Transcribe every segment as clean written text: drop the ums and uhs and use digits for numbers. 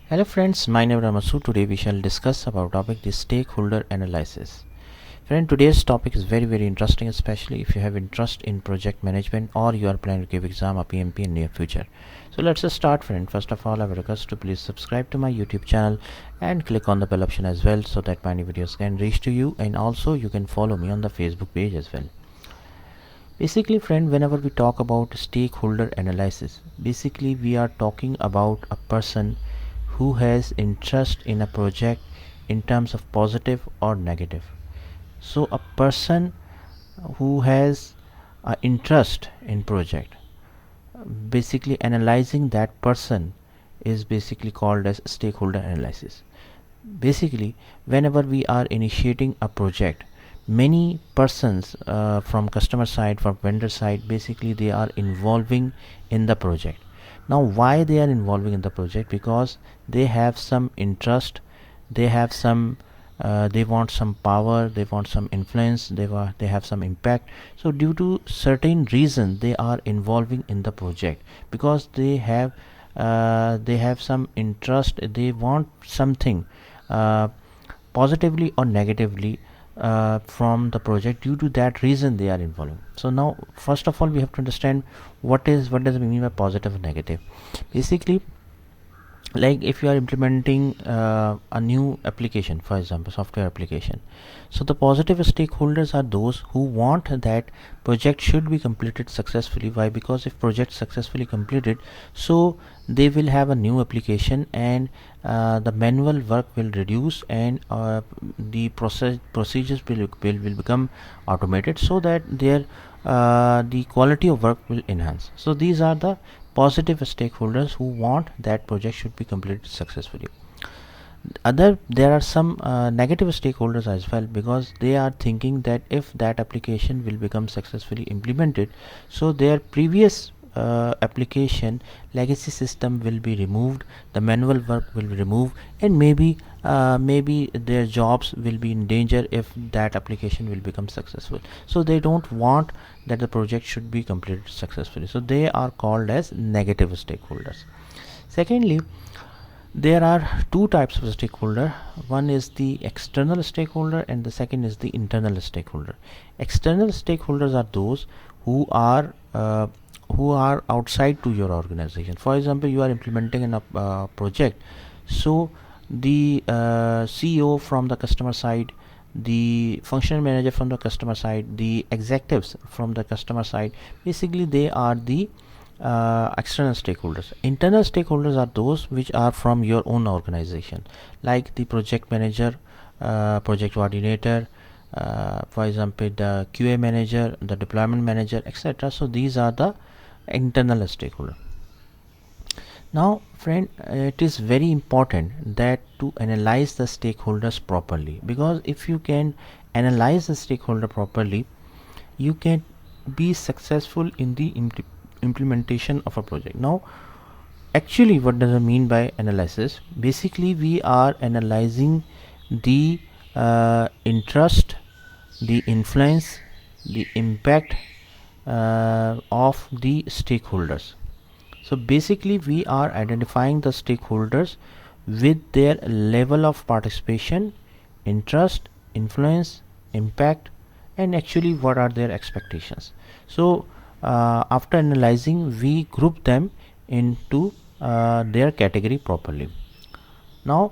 Hello friends, my name is Ramasu. Today we shall discuss about topic the stakeholder analysis. Friend, today's topic is very interesting, especially if you have interest in project management or you are planning to give exam or PMP in near future. So let's just start, friend. First of all, I would request to please subscribe to my YouTube channel and click on the bell option as well so that my new videos can reach to you, and also you can follow me on the Facebook page as well. Basically, friend, whenever we talk about stakeholder analysis, basically we are talking about a person who has interest in a project in terms of positive or negative. So a person who has interest in project, basically analyzing that person is basically called as stakeholder analysis. Basically, whenever we are initiating a project, many persons from customer side, from vendor side, basically they are involving in the project. Now why they are involving in the project? Because they have some interest, they have some they want some power, they want some influence, they have some impact. So due to certain reason they are involving in the project, because they have some interest, they want something uh, positively or negatively from the project. Due to that reason they are involving. So now first of all we have to understand what does it mean by positive and negative. Basically, like if you are implementing a new application, for example software application, so the positive stakeholders are those who want that project should be completed successfully. Why? Because if project successfully completed, so they will have a new application, and the manual work will reduce, and the procedures will become automated, so that their the quality of work will enhance. So these are the positive stakeholders who want that project should be completed successfully. There are some negative stakeholders as well, because they are thinking that if that application will become successfully implemented, so their previous application legacy system will be removed, the manual work will be removed, and maybe their jobs will be in danger if that application will become successful. So they don't want that the project should be completed successfully. So they are called as negative stakeholders. Secondly, there are two types of stakeholder. One is the external stakeholder and the second is the internal stakeholder. External stakeholders are those who are outside to your organization. For example, you are implementing a project, so the CEO from the customer side, the functional manager from the customer side, the executives from the customer side, basically they are the external stakeholders. Internal stakeholders are those which are from your own organization, like the project manager, project coordinator, for example the QA manager, the deployment manager, etc. So these are the internal stakeholder. Now friend, it is very important that to analyze the stakeholders properly, because if you can analyze the stakeholder properly, you can be successful in the implementation of a project. Now actually, what does it mean by analysis? Basically, we are analyzing the interest, the influence, the impact of the stakeholders. So basically we are identifying the stakeholders with their level of participation, interest, influence, impact, and actually what are their expectations. So after analyzing, we group them into their category properly. Now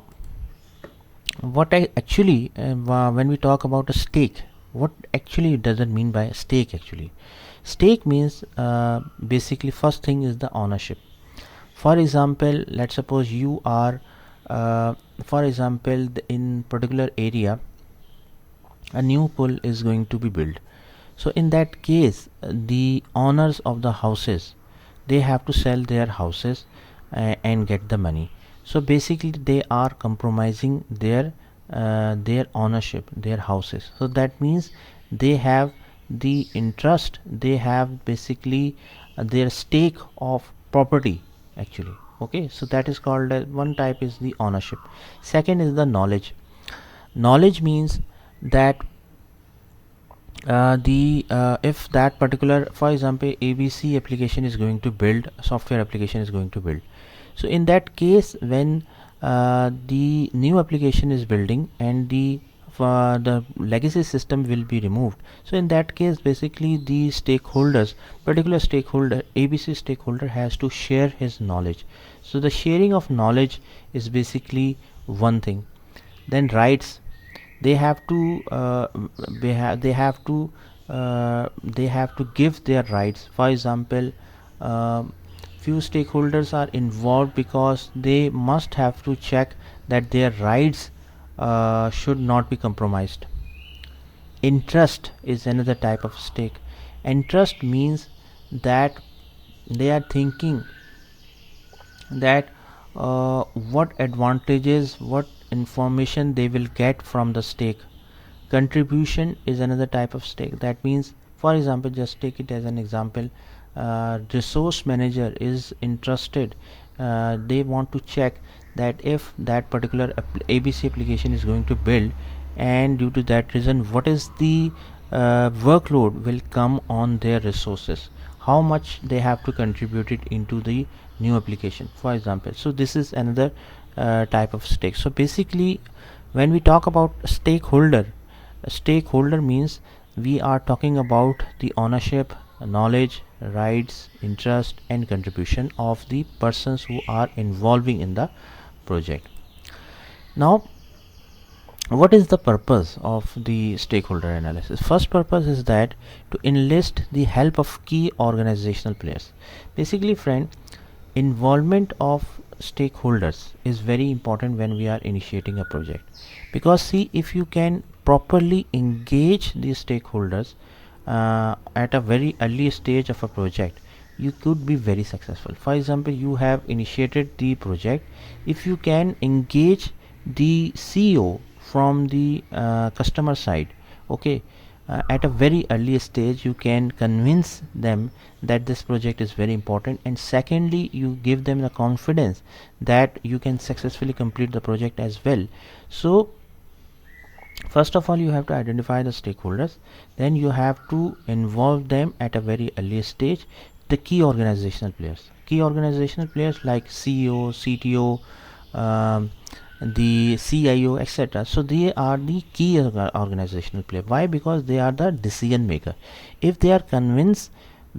what I actually when we talk about a stake, what actually does it mean by stake? Actually, stake means basically first thing is the ownership. For example, let's suppose you are for example in particular area a new pool is going to be built. So in that case, the owners of the houses, they have to sell their houses and get the money. So basically they are compromising their ownership, their houses. So that means they have the interest, they have basically their stake of property actually. Okay, so that is called one type is the ownership. Second is the knowledge. Knowledge means that the if that particular, for example, ABC application is going to build, software application is going to build. So in that case, when the new application is building and the legacy system will be removed. So in that case, basically the stakeholders, particular stakeholder, ABC stakeholder, has to share his knowledge. So the sharing of knowledge is basically one thing. Then rights, they have to they have to give their rights. For example, few stakeholders are involved because they must have to check that their rights should not be compromised. Interest is another type of stake. Interest means that they are thinking that what advantages, what information they will get from the stake. Contribution is another type of stake. That means, for example, just take it as an example, resource manager is interested, they want to check that if that particular ABC application is going to build, and due to that reason, what is the workload will come on their resources, how much they have to contribute it into the new application, for example. So this is another type of stake. So basically, when we talk about stakeholder, a stakeholder means we are talking about the ownership, knowledge, rights, interest, and contribution of the persons who are involving in the project. Now, what is the purpose of the stakeholder analysis? First purpose is that to enlist the help of key organizational players. Basically, friend, involvement of stakeholders is very important when we are initiating a project, because see, if you can properly engage the stakeholders at a very early stage of a project, you could be very successful. For example, you have initiated the project, if you can engage the CEO from the customer side, okay, at a very early stage, you can convince them that this project is very important, and secondly, you give them the confidence that you can successfully complete the project as well. So first of all, you have to identify the stakeholders, then you have to involve them at a very early stage. The key organizational players like CEO, CTO, the CIO, etc. So they are the key organizational player. Why? Because they are the decision maker. If they are convinced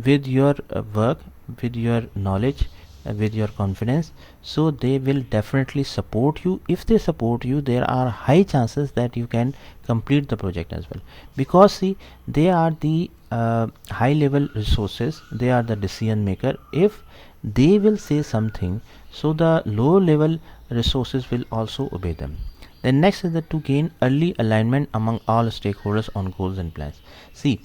with your work, with your knowledge, with your confidence, so they will definitely support you. If they support you, there are high chances that you can complete the project as well, because see, they are the high level resources, they are the decision maker. If they will say something, so the low level resources will also obey them. Then next is that to gain early alignment among all stakeholders on goals and plans. See,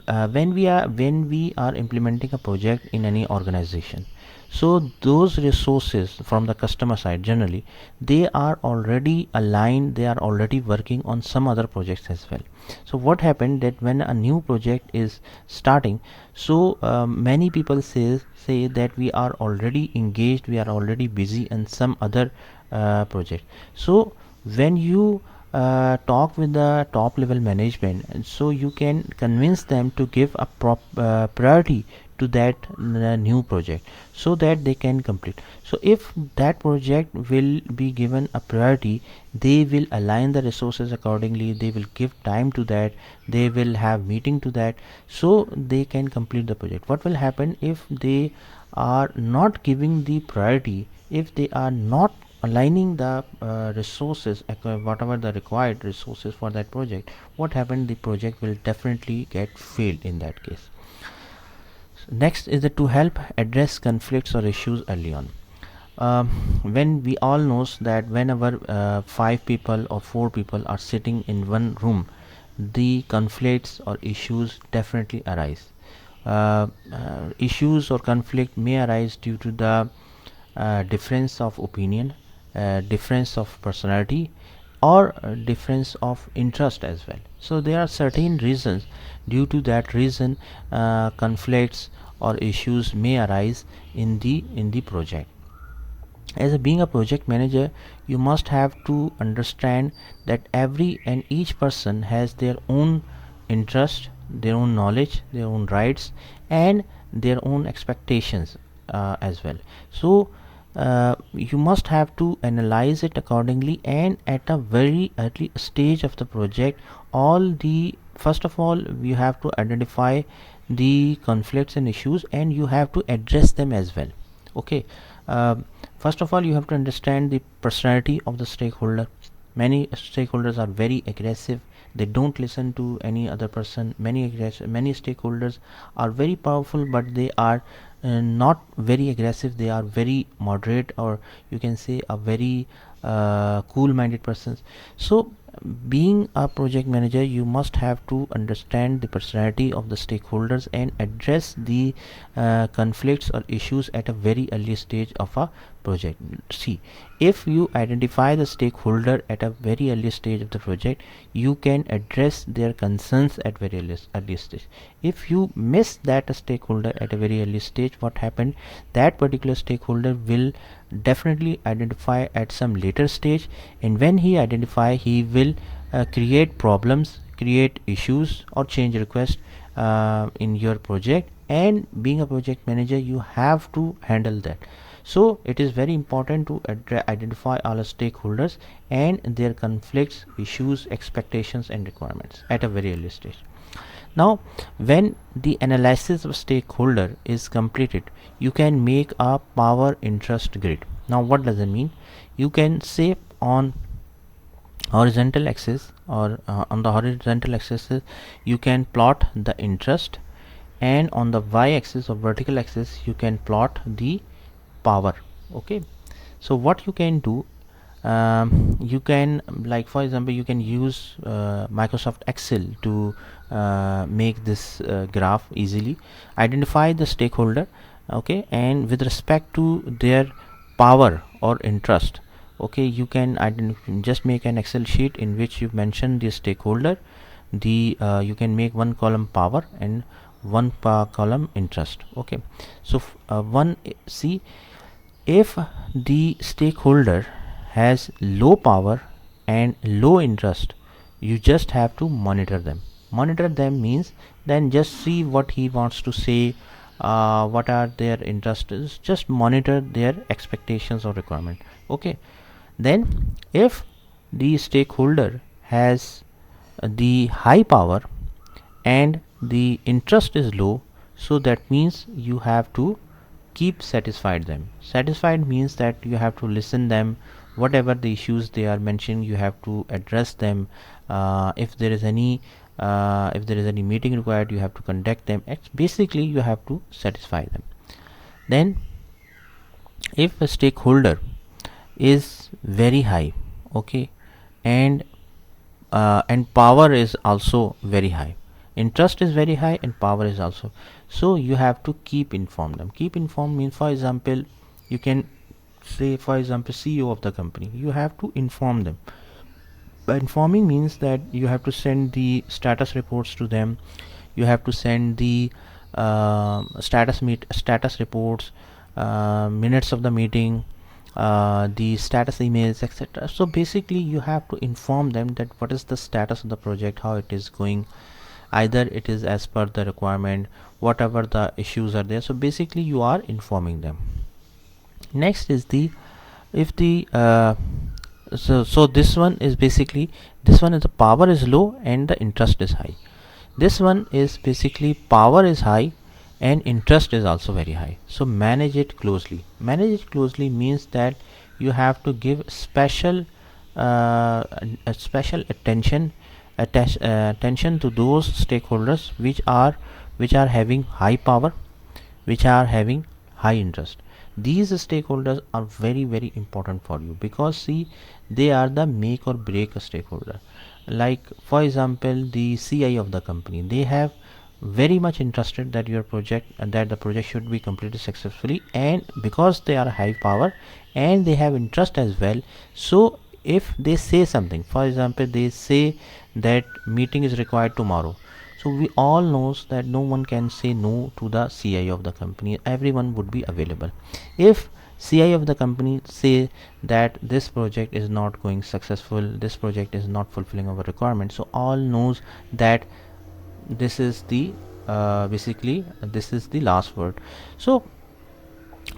when we are implementing a project in any organization, so those resources from the customer side, generally they are already aligned, they are already working on some other projects as well. So what happened that when a new project is starting, so many people say that we are already engaged, we are already busy in some other project. So when you talk with the top level management, and so you can convince them to give a priority to that new project, so that they can complete. So if that project will be given a priority, they will align the resources accordingly, they will give time to that, they will have meeting to that, so they can complete the project. What will happen if they are not giving the priority, if they are not aligning the resources, whatever the required resources for that project, what happened, the project will definitely get failed in that case. Next is that to help address conflicts or issues early on. When we all knows that whenever 5 people or 4 people are sitting in one room, the conflicts or issues definitely arise. Issues or conflict may arise due to the difference of opinion, difference of personality, or difference of interest as well. So there are certain reasons, due to that reason conflicts or issues may arise in the project. As a being a project manager, you must have to understand that every and each person has their own interest, their own knowledge, their own rights, and their own expectations as well. So you must have to analyze it accordingly, and at a very early stage of the project, all the first of all you have to identify the conflicts and issues, and you have to address them as well. Okay. um, First of all, you have to understand the personality of the stakeholder. Many stakeholders are very aggressive. They don't listen to any other person. Many stakeholders are very powerful, but they are not very aggressive. They are very moderate, or you can say a very cool minded persons. So being a project manager, you must have to understand the personality of the stakeholders and address the conflicts or issues at a very early stage of a project. See, if you identify the stakeholder at a very early stage of the project, you can address their concerns at very early stage. If you miss that stakeholder at a very early stage, what happened, that particular stakeholder will definitely identify at some later stage, and when he identify, he will create problems, create issues, or change request in your project. And being a project manager, you have to handle that. So it is very important to identify all the stakeholders and their conflicts, issues, expectations, and requirements at a very early stage. Now, when the analysis of stakeholder is completed, you can make a power interest grid. Now, what does it mean? You can say on horizontal axis, or on the horizontal axis you can plot the interest, and on the y-axis or vertical axis you can plot the power. Okay. So what you can do, you can, like for example, you can use Microsoft Excel to make this graph easily. Identify the stakeholder, okay, and with respect to their power or interest, okay, you can just make an Excel sheet in which you mention the stakeholder. The you can make one column power and one column interest. Okay. So one see, if the stakeholder has low power and low interest, you just have to monitor them. Monitor them means then just see what he wants to say, what are their interests, just monitor their expectations or requirement. Okay. Then if the stakeholder has the high power and the interest is low, so that means you have to keep satisfied them. Satisfied means that you have to listen them, whatever the issues they are mentioning, you have to address them. If there is any meeting required, you have to conduct them. Basically you have to satisfy them. Then if a stakeholder is very high, okay, and power is also very high, interest is very high and power is also, so you have to keep inform them. Keep informed means, for example, you can say, for example, CEO of the company, you have to inform them. By informing means that you have to send the status reports to them, you have to send the status reports, minutes of the meeting, the status emails, etc. So basically you have to inform them that what is the status of the project, how it is going, either it is as per the requirement, whatever the issues are there. So basically you are informing them. Next is the, if the so this one is basically, this one is the power is low and the interest is high. This one is basically power is high and interest is also very high. So manage it closely. Manage it closely means that you have to give special special attention to those stakeholders which are having high power, which are having high interest. These stakeholders are very important for you, because see, they are the make or break stakeholder. Like for example, the CI of the company, they have very much interested that your project and that the project should be completed successfully, and because they are high power and they have interest as well, so if they say something, for example, they say that meeting is required tomorrow, so we all knows that no one can say no to the CI of the company, everyone would be available. If CI of the company say that this project is not going successful, this project is not fulfilling our requirement, so all knows that this is the basically this is the last word. So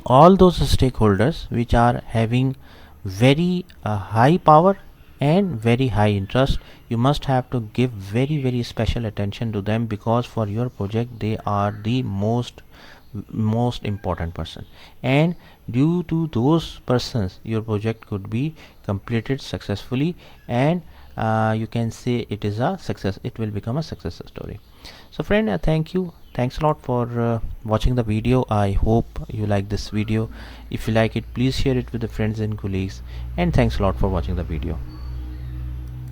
all those stakeholders which are having very high power and very high interest, you must have to give very special attention to them, because for your project they are the most important person, and due to those persons your project could be completed successfully, and you can say it is a success, it will become a success story. So friend, thank you, thanks a lot for watching the video. I hope you like this video. If you like it, please share it with the friends and colleagues, and thanks a lot for watching the video.